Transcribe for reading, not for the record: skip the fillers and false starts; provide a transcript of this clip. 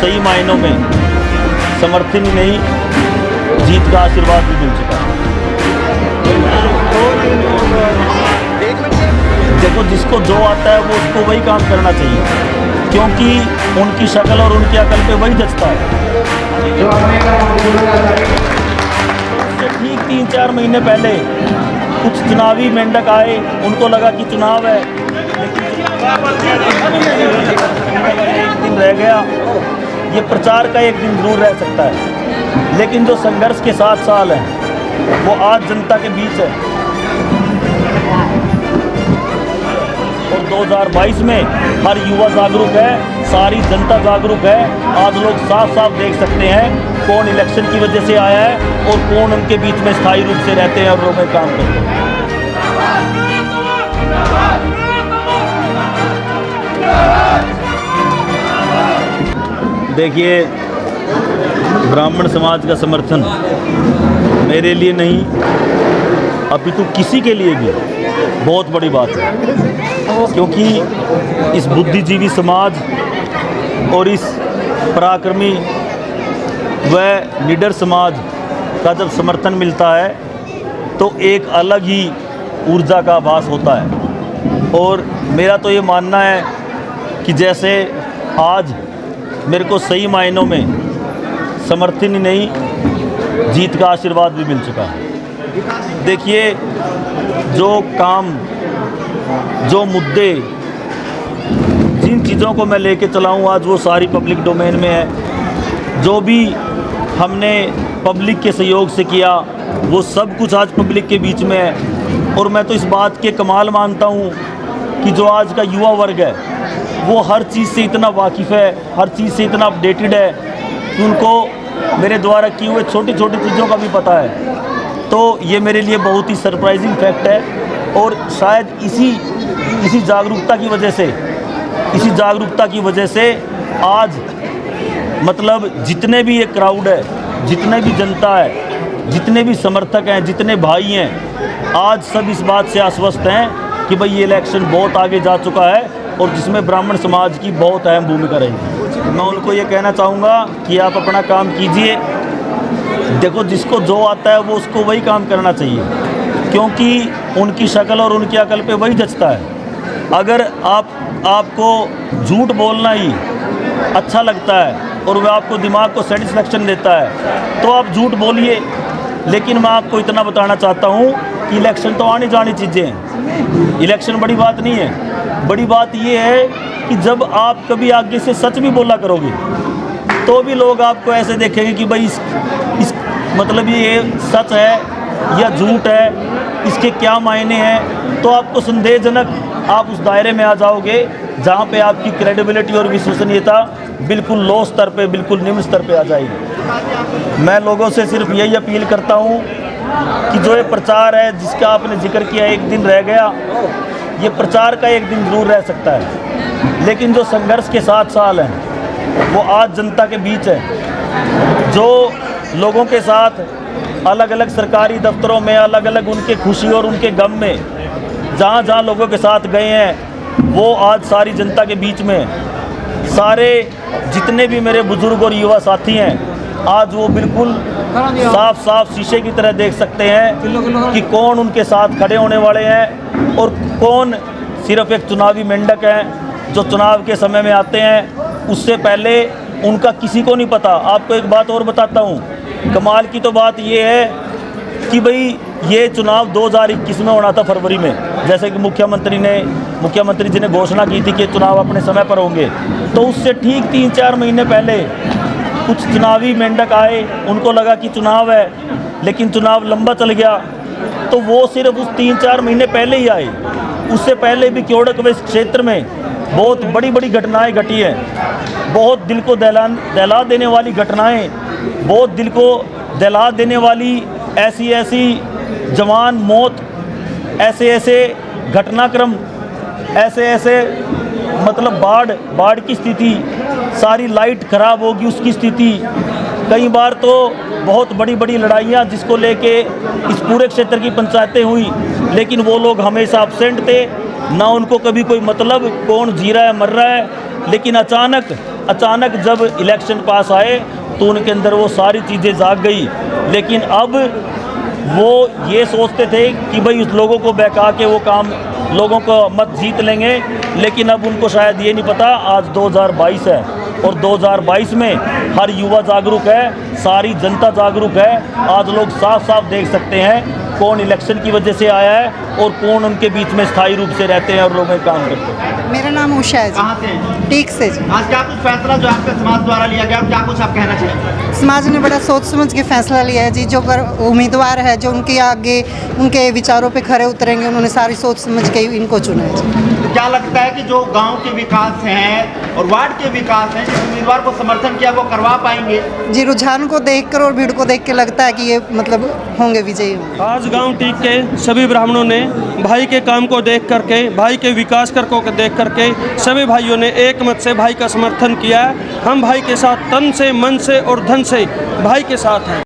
सही मायनों में समर्थन ही नहीं, जीत का आशीर्वाद भी मिल चुका है। देखो, जिसको जो आता है वो उसको वही काम करना चाहिए, क्योंकि उनकी शक्ल और उनकी अकल पे वही जचता है। उससे ठीक 3-4 महीने पहले कुछ चुनावी मेंढक आए, उनको लगा कि चुनाव है, लेकिन एक दिन रह गया। ये प्रचार का एक दिन जरूर रह सकता है, लेकिन जो संघर्ष के 7 साल हैं वो आज जनता के बीच है। और 2022 में हर युवा जागरूक है, सारी जनता जागरूक है। आज लोग साफ साफ देख सकते हैं कौन इलेक्शन की वजह से आया है और कौन उनके बीच में स्थायी रूप से रहते हैं और लोगों में काम करते हैं। देखिए, ब्राह्मण समाज का समर्थन मेरे लिए नहीं, अपितु किसी के लिए भी बहुत बड़ी बात है, क्योंकि इस बुद्धिजीवी समाज और इस पराक्रमी व निडर समाज का जब समर्थन मिलता है तो एक अलग ही ऊर्जा का आभास होता है। और मेरा तो ये मानना है कि जैसे आज मेरे को सही मायनों में समर्थन ही नहीं, जीत का आशीर्वाद भी मिल चुका है। देखिए, जो काम, जो मुद्दे, जिन चीज़ों को मैं लेके चला हूँ आज वो सारी पब्लिक डोमेन में है। जो भी हमने पब्लिक के सहयोग से किया वो सब कुछ आज पब्लिक के बीच में है। और मैं तो इस बात के कमाल मानता हूँ कि जो आज का युवा वर्ग है वो हर चीज़ से इतना वाकिफ़ है, हर चीज़ से इतना अपडेटेड है कि उनको मेरे द्वारा किए हुए छोटी छोटी चीज़ों का भी पता है। तो ये मेरे लिए बहुत ही सरप्राइजिंग फैक्ट है। और शायद इसी जागरूकता की वजह से आज मतलब जितने भी ये क्राउड है, जितने भी जनता है, जितने भी समर्थक हैं, जितने भाई हैं, आज सब इस बात से आश्वस्त हैं कि भाई ये इलेक्शन बहुत आगे जा चुका है और जिसमें ब्राह्मण समाज की बहुत अहम भूमिका रहेगी। मैं उनको ये कहना चाहूँगा कि आप अपना काम कीजिए। देखो, जिसको जो आता है वो उसको वही काम करना चाहिए, क्योंकि उनकी शक्ल और उनकी अकल पे वही जचता है। अगर आपको झूठ बोलना ही अच्छा लगता है और वह आपको दिमाग को सेटिस्फेक्शन देता है तो आप झूठ बोलिए। लेकिन मैं आपको इतना बताना चाहता हूँ कि इलेक्शन तो आने जानी चीज़ें हैं, इलेक्शन बड़ी बात नहीं है। बड़ी बात ये है कि जब आप कभी आगे से सच भी बोला करोगे तो भी लोग आपको ऐसे देखेंगे कि भाई इस मतलब ये सच है या झूठ है, इसके क्या मायने हैं। तो आपको संदेहजनक आप उस दायरे में आ जाओगे जहाँ पे आपकी क्रेडिबिलिटी और विश्वसनीयता बिल्कुल लो स्तर पे, बिल्कुल निम्न स्तर पे आ जाएगी। मैं लोगों से सिर्फ यही अपील करता हूँ कि जो ये प्रचार है जिसका आपने जिक्र किया, एक दिन रह गया, ये प्रचार का एक दिन जरूर रह सकता है, लेकिन जो संघर्ष के 7 साल हैं वो आज जनता के बीच है। जो लोगों के साथ अलग अलग सरकारी दफ्तरों में, अलग अलग उनके खुशी और उनके गम में जहाँ जहाँ लोगों के साथ गए हैं वो आज सारी जनता के बीच में। सारे जितने भी मेरे बुजुर्ग और युवा साथी हैं आज वो बिल्कुल साफ साफ शीशे की तरह देख सकते हैं कि कौन उनके साथ खड़े होने वाले हैं और कौन सिर्फ एक चुनावी मेंढक हैं जो चुनाव के समय में आते हैं। उससे पहले उनका किसी को नहीं पता। आपको एक बात और बताता हूँ, कमाल की तो बात ये है कि भाई ये चुनाव 2021 में होना था फरवरी में, जैसे कि मुख्यमंत्री जी ने घोषणा की थी कि चुनाव अपने समय पर होंगे। तो उससे ठीक 3-4 महीने पहले कुछ चुनावी मेंढक आए, उनको लगा कि चुनाव है, लेकिन चुनाव लंबा चल गया। तो वो सिर्फ उस 3-4 महीने पहले ही आए। उससे पहले भी क्योड़क व इस क्षेत्र में बहुत बड़ी बड़ी घटनाएं घटी हैं, बहुत दिल को दहला देने वाली घटनाएं, बहुत दिल को दहला देने वाली ऐसी जवान मौत, ऐसे घटनाक्रम, ऐसे मतलब बाढ़ की स्थिति, सारी लाइट खराब होगी उसकी स्थिति। कई बार तो बहुत बड़ी बड़ी लड़ाइयाँ जिसको लेके इस पूरे क्षेत्र की पंचायतें हुई, लेकिन वो लोग हमेशा एब्सेंट थे, ना उनको कभी कोई मतलब कौन जी रहा है मर रहा है। लेकिन अचानक अचानक जब इलेक्शन पास आए तो उनके अंदर वो सारी चीज़ें जाग गई। लेकिन अब वो ये सोचते थे कि भाई उस लोगों को बहका के वो काम लोगों को मत जीत लेंगे, लेकिन अब उनको शायद ये नहीं पता आज 2022 है और 2022 में हर युवा जागरूक है, सारी जनता जागरूक है। आज लोग साफ साफ देख सकते हैं कौन इलेक्शन की वजह से आया है और कौन उनके बीच में स्थायी रूप से रहते हैं और लोगों में काम करते हैं। मेरा नाम उषा है जी। कहाँ से? टीक से जी। आज क्या कुछ फैसला जो आपके समाज द्वारा लिया गया, क्या कुछ आप कहना चाहेंगे? समाज ने बड़ा सोच समझ के फैसला लिया है जी। जो उम्मीदवार है जो उनके आगे उनके विचारों पे खरे उतरेंगे, उन्होंने सारी सोच समझ के इनको चुना है जी। तो क्या लगता है कि जो गांव के विकास हैं और वार्ड के विकास हैं, जिस उम्मीदवार को समर्थन किया वो करवा पाएंगे? जी, रुझान को देखकर और भीड़ को देख के लगता है कि ये मतलब होंगे विजयी होंगे। आज गांव टीक के सभी ब्राह्मणों ने भाई के काम को देख करके, भाई के विकास को देख करके सभी भाइयों ने एक मत से भाई का समर्थन किया है। हम भाई के साथ तन से, मन से और धन से भाई के साथ हैं।